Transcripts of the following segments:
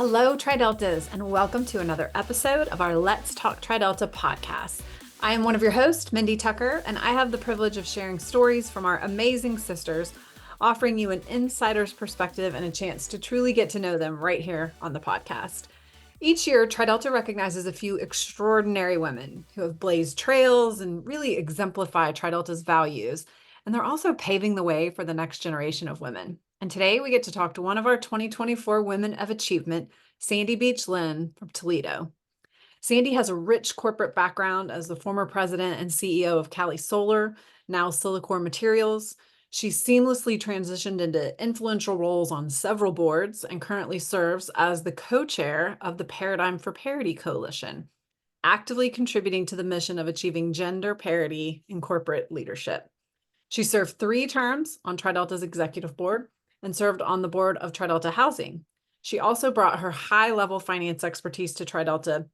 Hello, Tri-Deltas, and welcome to another episode of our Let's Talk Tri-Delta podcast. I am one of your hosts, Mindy Tucker, and I have the privilege of sharing stories from our amazing sisters, offering you an insider's perspective and a chance to truly get to know them right here on the podcast. Each year, Tri-Delta recognizes a few extraordinary women who have blazed trails and really exemplify Tri-Delta's values, and they're also paving the way for the next generation of women. And today we get to talk to one of our 2024 Women of Achievement, Sandra Beach Lin from Toledo. Sandy has a rich corporate background as the former president and CEO of Cali Solar, now Silicor Materials. She seamlessly transitioned into influential roles on several boards and currently serves as the co-chair of the Paradigm for Parity Coalition, actively contributing to the mission of achieving gender parity in corporate leadership. She served 3 terms on Tri-Delta's executive board and served on the board of Tri-Delta Housing. She also brought her high-level finance expertise to Tri-Delta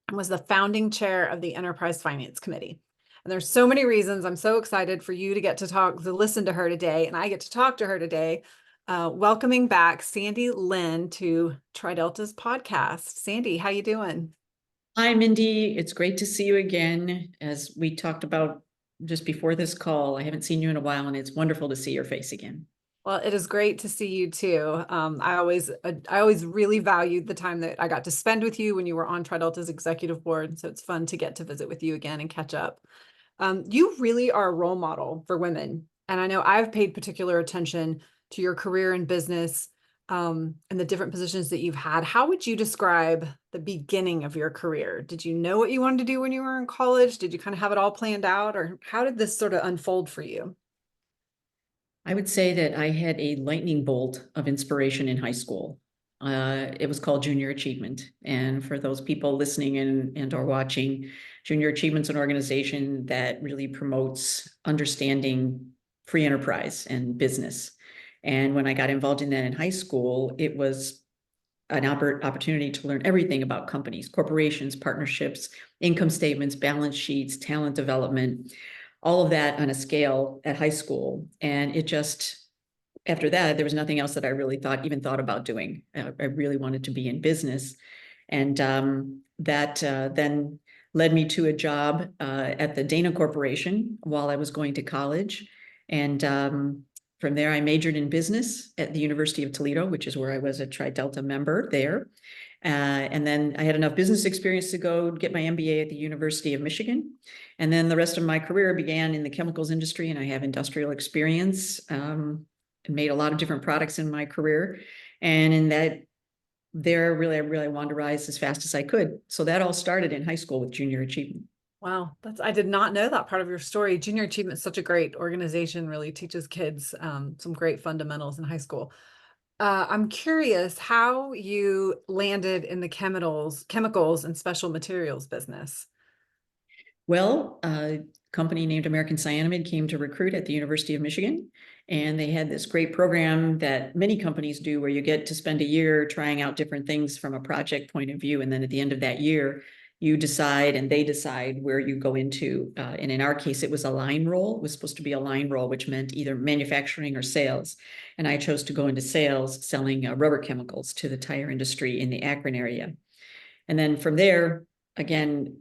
and was the founding chair of the Enterprise Finance Committee. And there's so many reasons I'm so excited for you to get to listen to her today, and I get to talk to her today. Welcoming back Sandy Lin to Tri-Delta's podcast. Sandy, how you doing? Hi, Mindy. It's great to see you again. As we talked about just before this call, I haven't seen you in a while, and it's wonderful to see your face again. Well, it is great to see you too. I always really valued the time that I got to spend with you when you were on Tri-Delta's executive board. So it's fun to get to visit with you again and catch up. You really are a role model for women. And I know I've paid particular attention to your career in business, and the different positions that you've had. How would you describe the beginning of your career? Did you know what you wanted to do when you were in college? Did you kind of have it all planned out, or how did this sort of unfold for you? I would say that I had a lightning bolt of inspiration in high school. It was called Junior Achievement. And for those people listening and or watching, Junior Achievement's an organization that really promotes understanding free enterprise and business. And when I got involved in that in high school, it was an opportunity to learn everything about companies, corporations, partnerships, income statements, balance sheets, talent development, all of that on a scale at high school. And it just, after that, there was nothing else that I really even thought about doing. I really wanted to be in business. And that then led me to a job at the Dana Corporation while I was going to college. And from there, I majored in business at the University of Toledo, which is where I was a Tri-Delta member there. And then I had enough business experience to go get my MBA at the University of Michigan. And then the rest of my career began in the chemicals industry, and I have industrial experience, and made a lot of different products in my career. And in that, I really wanted to rise as fast as I could. So that all started in high school with Junior Achievement. Wow, I did not know that part of your story. Junior Achievement is such a great organization, really teaches kids some great fundamentals in high school. I'm curious how you landed in the chemicals and special materials business. Well, a company named American Cyanamid came to recruit at the University of Michigan, and they had this great program that many companies do where you get to spend a year trying out different things from a project point of view. And then at the end of that year, you decide and they decide where you go into. And in our case, it was a line role. It was supposed to be a line role, which meant either manufacturing or sales. And I chose to go into sales, selling rubber chemicals to the tire industry in the Akron area. And then from there, again,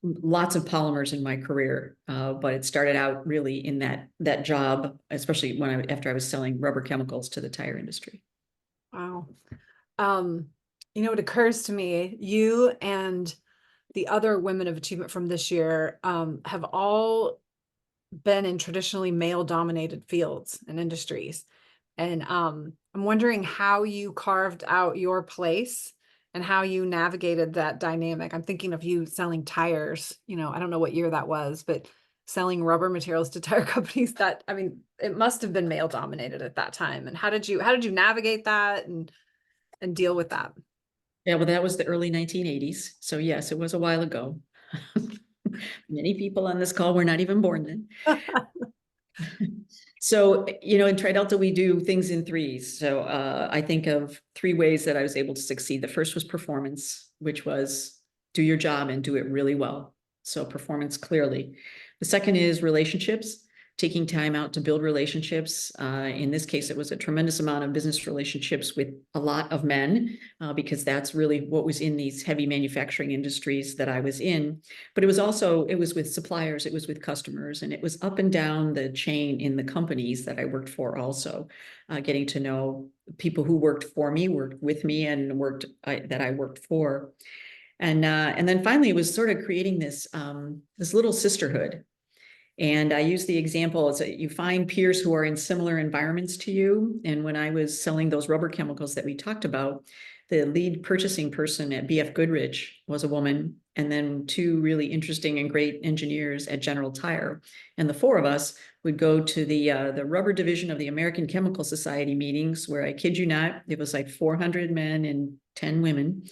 lots of polymers in my career, but it started out really in that job, especially after I was selling rubber chemicals to the tire industry. Wow. It occurs to me, you and the other Women of Achievement from this year have all been in traditionally male-dominated fields and industries. And I'm wondering how you carved out your place and how you navigated that dynamic. I'm thinking of you selling tires, I don't know what year that was, but selling rubber materials to tire companies it must have been male dominated at that time. And how did you navigate that and deal with that? Yeah, well, that was the early 1980s. So yes, it was a while ago. Many people on this call were not even born then. So, in Tri-Delta, we do things in threes. So I think of 3 ways that I was able to succeed. The first was performance, which was do your job and do it really well. So performance clearly. The second is relationships. taking time out to build relationships. In this case, it was a tremendous amount of business relationships with a lot of men, because that's really what was in these heavy manufacturing industries that I was in. But it was with suppliers, it was with customers, and it was up and down the chain in the companies that I worked for also, getting to know people who worked for me, worked with me, and that I worked for. And then finally, it was sort of creating this little sisterhood. And I use the example is that you find peers who are in similar environments to you. And when I was selling those rubber chemicals that we talked about, the lead purchasing person at BF Goodrich was a woman, and then two really interesting and great engineers at General Tire. And the four of us would go to the rubber division of the American Chemical Society meetings, where, I kid you not, it was like 400 men and 10 women.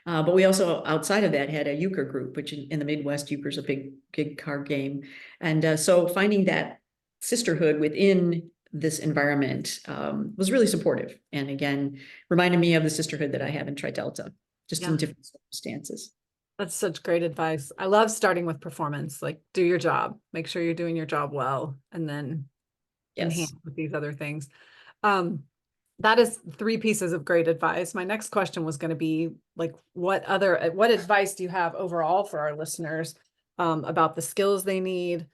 But we also, outside of that, had a euchre group, which in the Midwest, euchre is a big card game. And so finding that sisterhood within this environment was really supportive. And again, reminded me of the sisterhood that I have in Tri-Delta, just in different circumstances. That's such great advice. I love starting with performance, like do your job, make sure you're doing your job well, and then enhance Yes. with these other things. That is 3 pieces of great advice. My next question was going to be like, what advice do you have overall for our listeners about the skills they need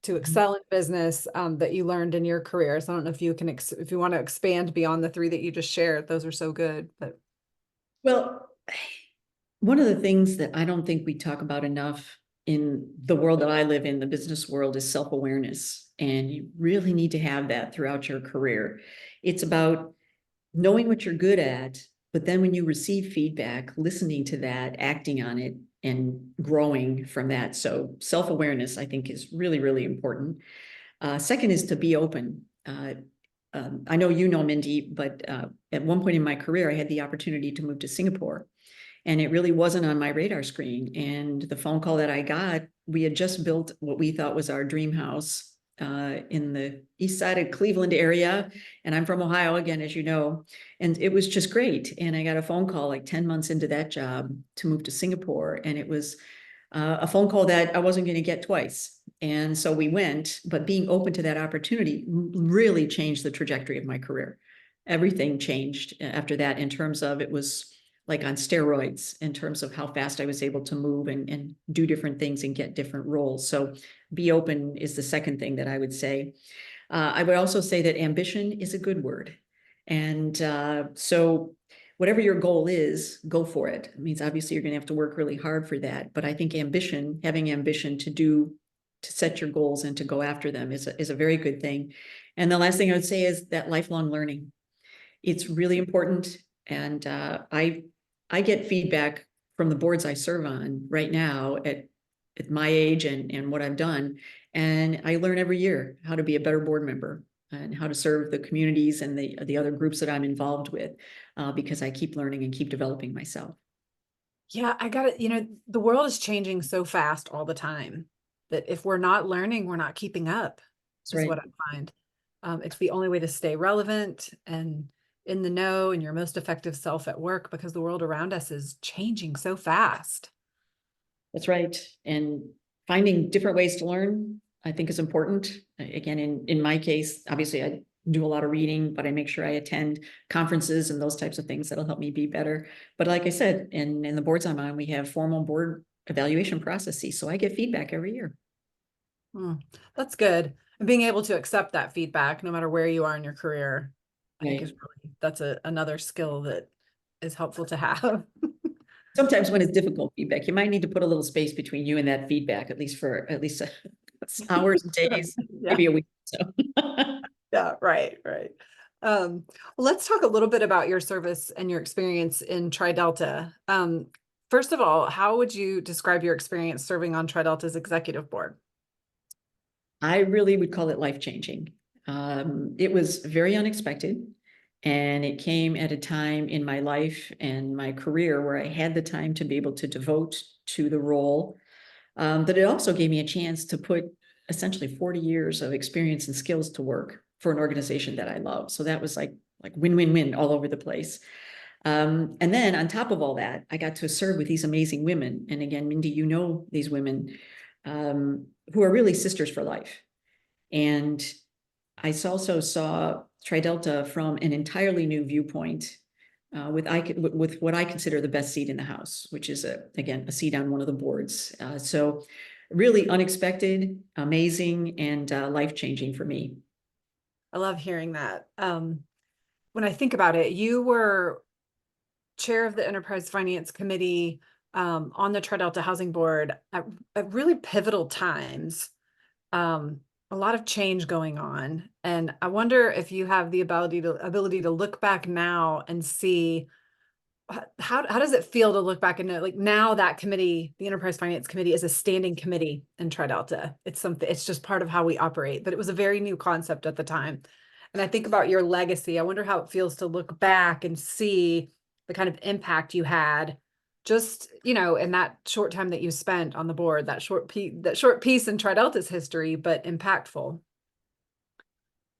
to excel in business that you learned in your career? So I don't know if you can, if you want to expand beyond the 3 that you just shared, those are so good. But Well, one of the things that I don't think we talk about enough in the world that I live in, the business world, is self-awareness. And you really need to have that throughout your career. It's about knowing what you're good at, but then when you receive feedback, listening to that, acting on it, and growing from that. So self-awareness, I think, is really, really important. Second is to be open. I know you know, Mindy, but at one point in my career, I had the opportunity to move to Singapore. And it really wasn't on my radar screen. And the phone call that I got, we had just built what we thought was our dream house in the east side of Cleveland area. And I'm from Ohio, again, as you know. And it was just great. And I got a phone call like 10 months into that job to move to Singapore. And it was a phone call that I wasn't going to get twice. And so we went, but being open to that opportunity really changed the trajectory of my career. Everything changed after that, in terms of, it was like on steroids in terms of how fast I was able to move and do different things and get different roles. So be open is the second thing that I would say. I would also say that ambition is a good word. And so whatever your goal is, go for it. It means obviously you're going to have to work really hard for that. But I think having ambition to set your goals and to go after them is a very good thing. And the last thing I would say is that lifelong learning. It's really important. And I get feedback from the boards I serve on right now at my age and what I've done. And I learn every year how to be a better board member and how to serve the communities and the other groups that I'm involved with, because I keep learning and keep developing myself. yeah, I got it. The world is changing so fast all the time that if we're not learning, we're not keeping up, That's is right. what I find. It's the only way to stay relevant and in the know and your most effective self at work, because the world around us is changing so fast. That's right. And finding different ways to learn, I think, is important. Again, in my case, obviously I do a lot of reading, but I make sure I attend conferences and those types of things that'll help me be better. But like I said, in the boards I'm on, we have formal board evaluation processes. So I get feedback every year. That's good. And being able to accept that feedback, no matter where you are in your career, I think Right. is really, that's another skill that is helpful to have. Sometimes when it's difficult feedback, you might need to put a little space between you and that feedback, at least hours and days, Yeah. maybe a week. So Yeah, right, right. Well, let's talk a little bit about your service and your experience in Tri-Delta. First of all, how would you describe your experience serving on Tri-Delta's executive board? I really would call it life-changing. It was very unexpected, and it came at a time in my life and my career where I had the time to be able to devote to the role. But it also gave me a chance to put essentially 40 years of experience and skills to work for an organization that I love. So that was like win-win-win all over the place. And then on top of all that, I got to serve with these amazing women. And again, Mindy, you know these women who are really sisters for life. And I also saw TriDelta from an entirely new viewpoint, with what I consider the best seat in the House, which is again a seat on one of the boards. So really unexpected, amazing, and life-changing for me. I love hearing that. When I think about it, you were chair of the Enterprise Finance Committee on the TriDelta Housing Board at really pivotal times. A lot of change going on, and I wonder if you have the ability to look back now and see how does it feel to look back and know, like, now that committee, the Enterprise Finance Committee, is a standing committee in TriDelta. It's something, it's just part of how we operate, but it was a very new concept at the time. And I think about your legacy. I wonder how it feels to look back and see the kind of impact you had just, in that short time that you spent on the board, that short piece in TriDelta's history, but impactful.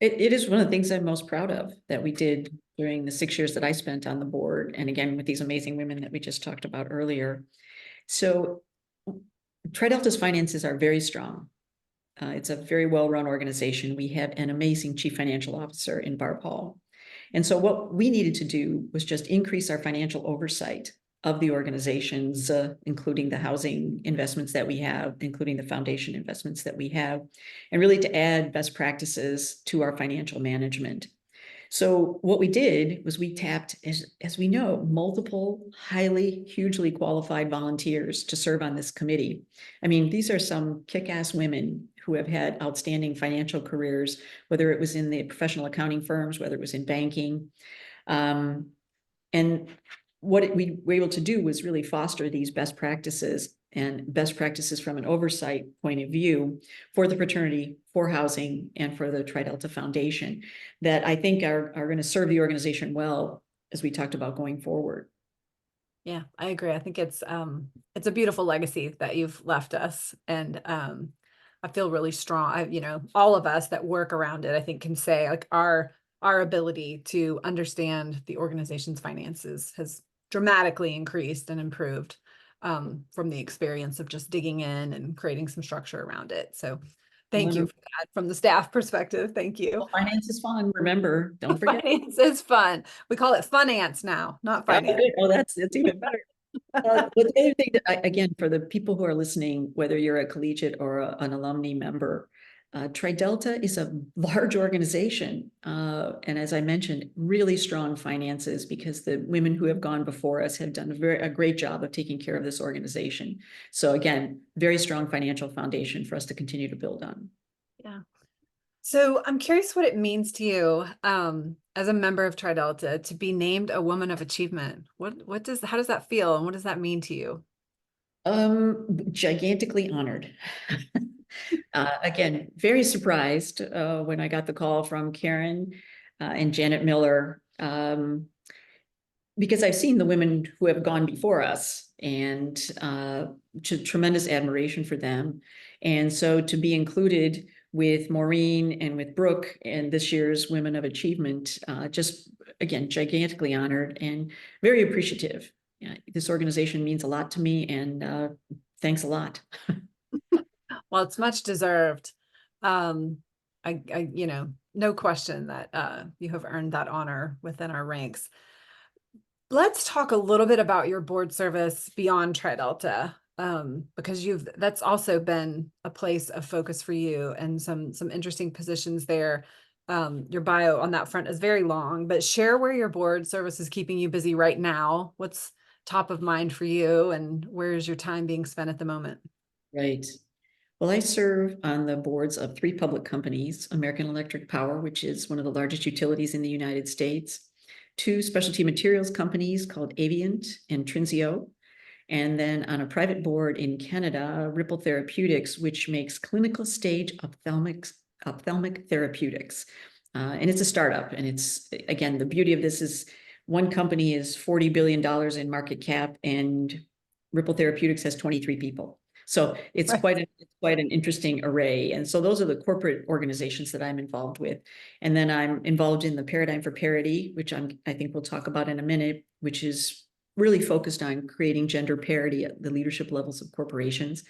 It is one of the things I'm most proud of that we did during the 6 years that I spent on the board. And again, with these amazing women that we just talked about earlier. So TriDelta's finances are very strong. It's a very well-run organization. We have an amazing chief financial officer in Barb Hall. And so what we needed to do was just increase our financial oversight of the organizations, including the housing investments that we have, including the foundation investments that we have, and really to add best practices to our financial management. So what we did was we tapped, as we know, multiple highly, hugely qualified volunteers to serve on this committee. I mean, these are some kick-ass women who have had outstanding financial careers, whether it was in the professional accounting firms, whether it was in banking. And what we were able to do was really foster these best practices from an oversight point of view for the fraternity, for housing, and for the TriDelta Foundation that I think are going to serve the organization well as we talked about going forward. Yeah, I agree. I think it's a beautiful legacy that you've left us. And I feel really strong. All of us that work around it, I think, can say, like, our ability to understand the organization's finances has dramatically increased and improved from the experience of just digging in and creating some structure around it. So thank you for that from the staff perspective. Thank you. Well, finance is fun. Remember, don't forget. Finance is fun. We call it finance now, not finance. Oh, that's even better. But the other thing that again, for the people who are listening, whether you're a collegiate or an alumni member, TriDelta is a large organization. And as I mentioned, really strong finances because the women who have gone before us have done a great job of taking care of this organization. So again, very strong financial foundation for us to continue to build on. Yeah. So I'm curious what it means to you as a member of TriDelta to be named a Woman of Achievement. How does that feel, and what does that mean to you? Gigantically honored. Again, very surprised when I got the call from Karen and Janet Miller, because I've seen the women who have gone before us and tremendous admiration for them. And so to be included with Maureen and with Brooke in this year's Women of Achievement, just again, gigantically honored and very appreciative. This organization means a lot to me, and thanks a lot. Well, it's much deserved. No question that you have earned that honor within our ranks. Let's talk a little bit about your board service beyond TriDelta, because that's also been a place of focus for you and some interesting positions there. Your bio on that front is very long, but share where your board service is keeping you busy right now. What's top of mind for you, and where is your time being spent at the moment? Right. Well, I serve on the boards of 3 public companies: American Electric Power, which is one of the largest utilities in the United States, 2 specialty materials companies called Avient and Trinseo, and then on a private board in Canada, Ripple Therapeutics, which makes clinical stage ophthalmic therapeutics. And it's a startup. And it's, again, the beauty of this is one company is $40 billion in market cap, and Ripple Therapeutics has 23 people. So it's Right. quite an interesting array. And so those are the corporate organizations that I'm involved with. And then I'm involved in the Paradigm for Parity, which I think we'll talk about in a minute, which is really focused on creating gender parity at the leadership levels of corporations.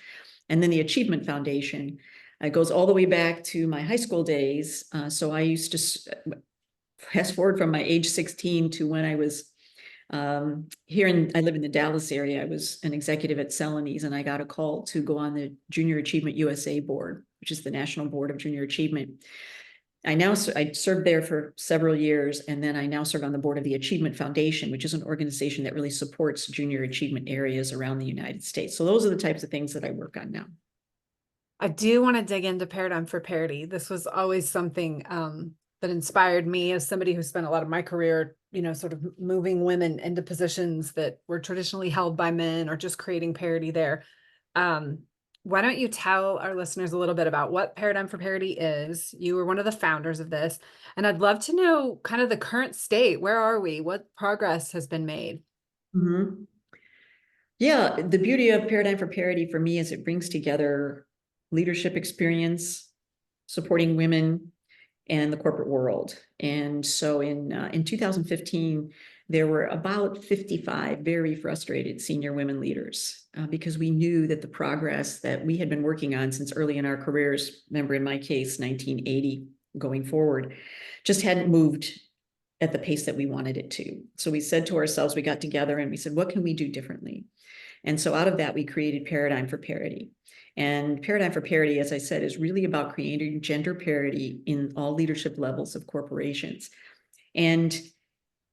And then the Achievement Foundation, It goes all the way back to my high school days. So I used to fast forward from my age 16 to when I was I live in the Dallas area. I was an executive at Celanese, and I got a call to go on the Junior Achievement USA board, which is the National Board of Junior Achievement. I served there for several years, and then I now serve on the board of the Achievement Foundation, which is an organization that really supports junior achievement areas around the United States. So those are the types of things that I work on now. I do want to dig into Paradigm for Parity. This was always something that inspired me as somebody who spent a lot of my career, sort of moving women into positions that were traditionally held by men or just creating parity there. Why don't you tell our listeners a little bit about what Paradigm for Parity is? You were one of the founders of this, and I'd love to know kind of the current state. Where are we? What progress has been made? Mm-hmm. Yeah, the beauty of Paradigm for Parity for me is it brings together leadership experience, supporting women, and the corporate world. And so in 2015, there were about 55 very frustrated senior women leaders because we knew that the progress that we had been working on since early in our careers, remember in my case, 1980 going forward, just hadn't moved at the pace that we wanted it to. So we said to ourselves, we got together and we said, what can we do differently? And so out of that, we created Paradigm for Parity. And Paradigm for Parity, as I said, is really about creating gender parity in all leadership levels of corporations. And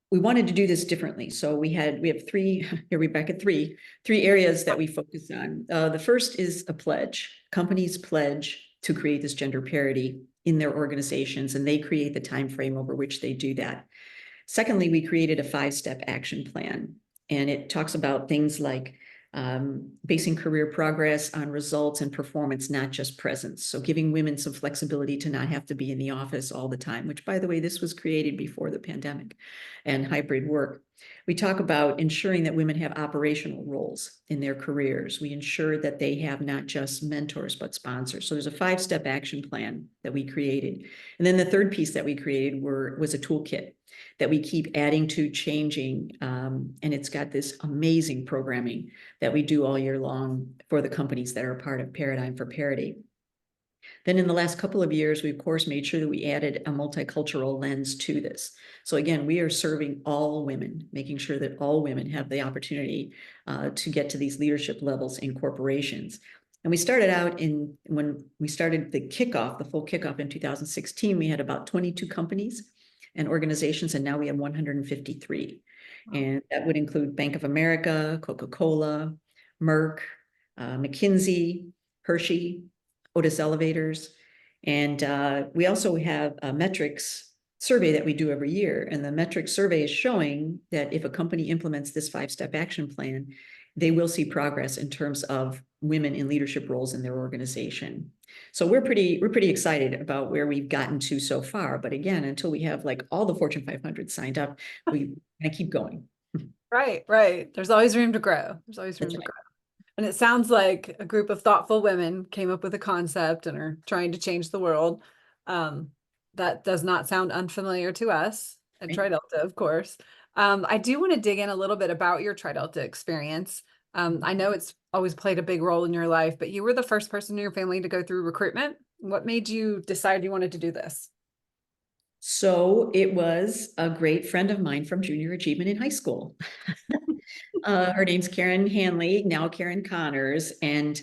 we wanted to do this differently. So we have three, here we're back at three areas that we focus on. The first is a pledge. Companies pledge to create this gender parity in their organizations, and they create the time frame over which they do that. Secondly, we created a 5-step action plan, and it talks about things like basing career progress on results and performance, not just presence. So giving women some flexibility to not have to be in the office all the time, which, by the way, this was created before the pandemic and hybrid work. We talk about ensuring that women have operational roles in their careers. We ensure that they have not just mentors, but sponsors. So there's a 5-step action plan that we created. And then the third piece that we created was a toolkit that we keep adding to, changing. And it's got this amazing programming that we do all year long for the companies that are part of Paradigm for Parity. Then in the last couple of years, we of course made sure that we added a multicultural lens to this. So again, we are serving all women, making sure that all women have the opportunity to get to these leadership levels in corporations. And we started out when we started the full kickoff in 2016, we had about 22 companies and organizations, and now we have 153. Wow. And that would include Bank of America, Coca-Cola, Merck, McKinsey, Hershey, Otis Elevators. And we also have a metrics survey that we do every year. And the metrics survey is showing that if a company implements this 5-step action plan, they will see progress in terms of women in leadership roles in their organization. So we're pretty excited about where we've gotten to so far. But again, until we have like all the Fortune 500 signed up, we keep going. Right. There's always room to grow. There's always room to grow. And it sounds like a group of thoughtful women came up with a concept and are trying to change the world. That does not sound unfamiliar to us at TriDelta, of course. I do want to dig in a little bit about your TriDelta experience. I know it's always played a big role in your life, but you were the first person in your family to go through recruitment. What made you decide you wanted to do this? So it was a great friend of mine from junior achievement in high school. Her name's Karen Hanley, now Karen Connors. And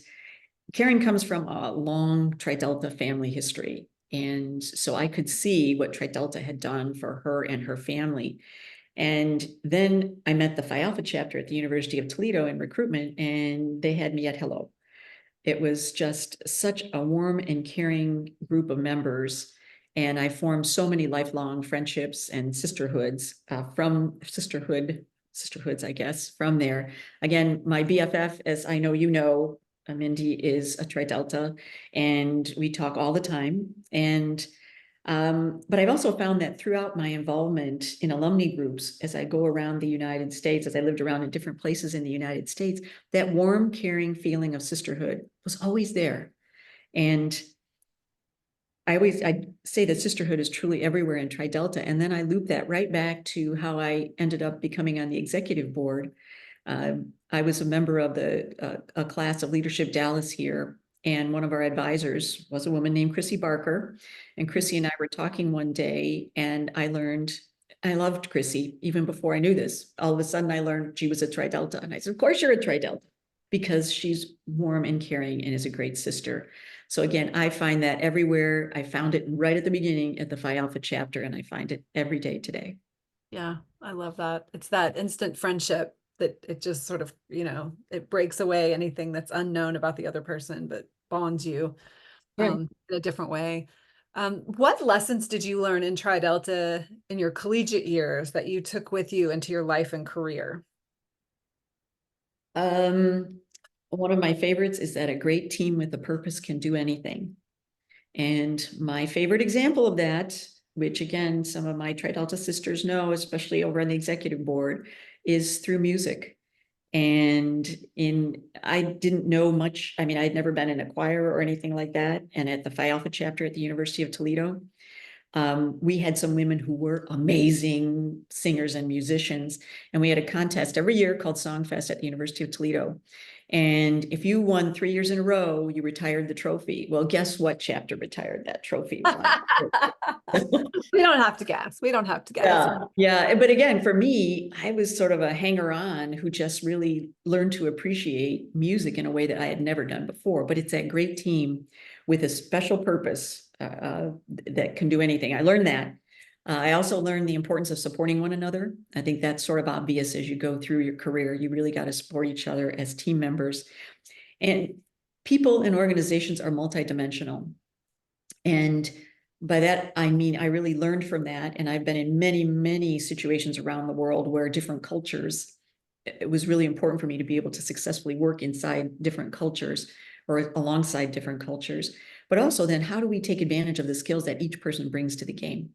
Karen comes from a long TriDelta family history. And so I could see what TriDelta had done for her and her family. And then I met the Phi Alpha chapter at the University of Toledo in recruitment, and they had me at hello. It was just such a warm and caring group of members. And I formed so many lifelong friendships and sisterhoods sisterhoods, I guess, from there. Again, my BFF, as I know you know, Mindy, is a TriDelta, and we talk all the time. But I've also found that throughout my involvement in alumni groups, as I go around the United States, as I lived around in different places in the United States, that warm, caring feeling of sisterhood was always there. And I say that sisterhood is truly everywhere in TriDelta. And then I loop that right back to how I ended up becoming on the executive board. I was a member of a class of Leadership Dallas here And one of our advisors was a woman named Chrissy Barker. And Chrissy and I were talking one day, and I loved Chrissy even before I knew this. All of a sudden, I learned she was a Tri Delta. And I said, of course, you're a Tri Delta, because she's warm and caring and is a great sister. So again, I find that everywhere. I found it right at the beginning at the Phi Alpha chapter, and I find it every day today. Yeah, I love that. It's that instant friendship that it just sort of, it breaks away anything that's unknown about the other person, but bonds you Right. in a different way. What lessons did you learn in Tri Delta in your collegiate years that you took with you into your life and career? One of my favorites is that a great team with a purpose can do anything. And my favorite example of that, which again, some of my Tri Delta sisters know, especially over on the executive board, is through music. And I didn't know much. I mean, I'd never been in a choir or anything like that. And at the Phi Alpha chapter at the University of Toledo, we had some women who were amazing singers and musicians. And we had a contest every year called Songfest at the University of Toledo. And if you won 3 years in a row, you retired the trophy. Well, guess what chapter retired that trophy? We don't have to guess. We don't have to guess. Yeah, yeah. But again, for me, I was sort of a hanger-on who just really learned to appreciate music in a way that I had never done before. But it's that great team with a special purpose that can do anything. I learned that. I also learned the importance of supporting one another. I think that's sort of obvious as you go through your career. You really got to support each other as team members. And people and organizations are multidimensional. And by that, I mean, I really learned from that. And I've been in many, many situations around the world where different cultures, it was really important for me to be able to successfully work inside different cultures or alongside different cultures. But also then, how do we take advantage of the skills that each person brings to the game?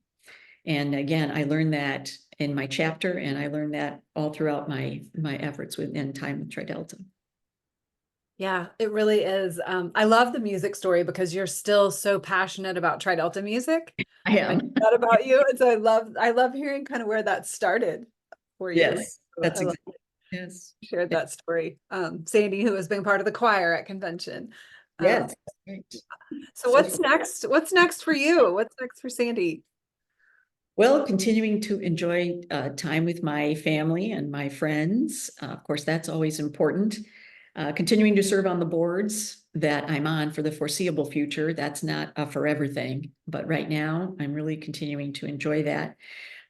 And again, I learned that in my chapter, and I learned that all throughout my efforts within time with Tri Delta. Yeah, it really is. I love the music story because you're still so passionate about Tri Delta music. I I know am. that about you. And so I love hearing kind of where that started for you. Yes, So that's I love exactly. Yes. you shared that story. Sandy, who has been part of the choir at convention. Um, Yes. Right. so So what's next? What's next for you? What's next for Sandy? well, continuing to enjoy time with my family and my friends. Of course, that's always important. Continuing to serve on the boards that I'm on for the foreseeable future. That's not a forever thing, but right now I'm really continuing to enjoy that.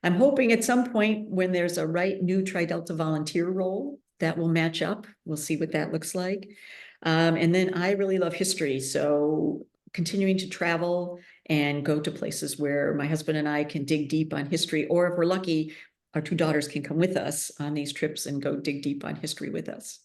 I'm hoping at some point when there's a right new Tri Delta volunteer role that will match up. We'll see what that looks like. And then I really love history. So continuing to travel and go to places where my husband and I can dig deep on history, or if we're lucky, our two daughters can come with us on these trips and go dig deep on history with us.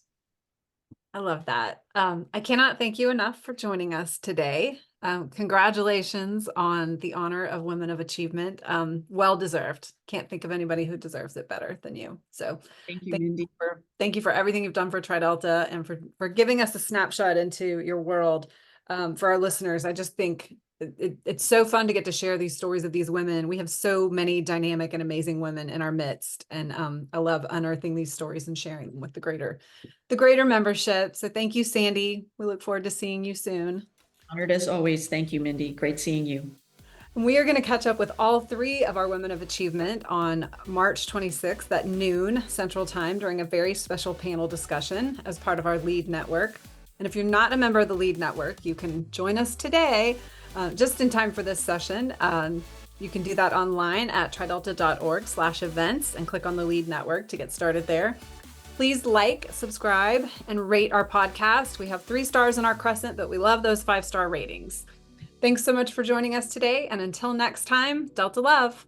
I love that. I cannot thank you enough for joining us today. Congratulations on the honor of Women of Achievement. Well deserved. Can't think of anybody who deserves it better than you. So Thank you, Mindy. thank you for everything you've done for Tri Delta and for giving us a snapshot into your world. For our listeners, I just think it's so fun to get to share these stories of these women. We have so many dynamic and amazing women in our midst. And I love unearthing these stories and sharing them with the greater membership. So thank you, Sandy. We look forward to seeing you soon. Honored as always. Thank you, Mindy. Great seeing you. We are going to catch up with all three of our Women of Achievement on March 26th at noon Central Time during a very special panel discussion as part of our LEAD network. And if you're not a member of the LEAD network, you can join us today just in time for this session. You can do that online at tridelta.org/events and click on the LEAD network to get started there. Please like, subscribe, and rate our podcast. We have 3 stars in our crescent, but we love those 5-star ratings. Thanks so much for joining us today. And until next time, Delta Love.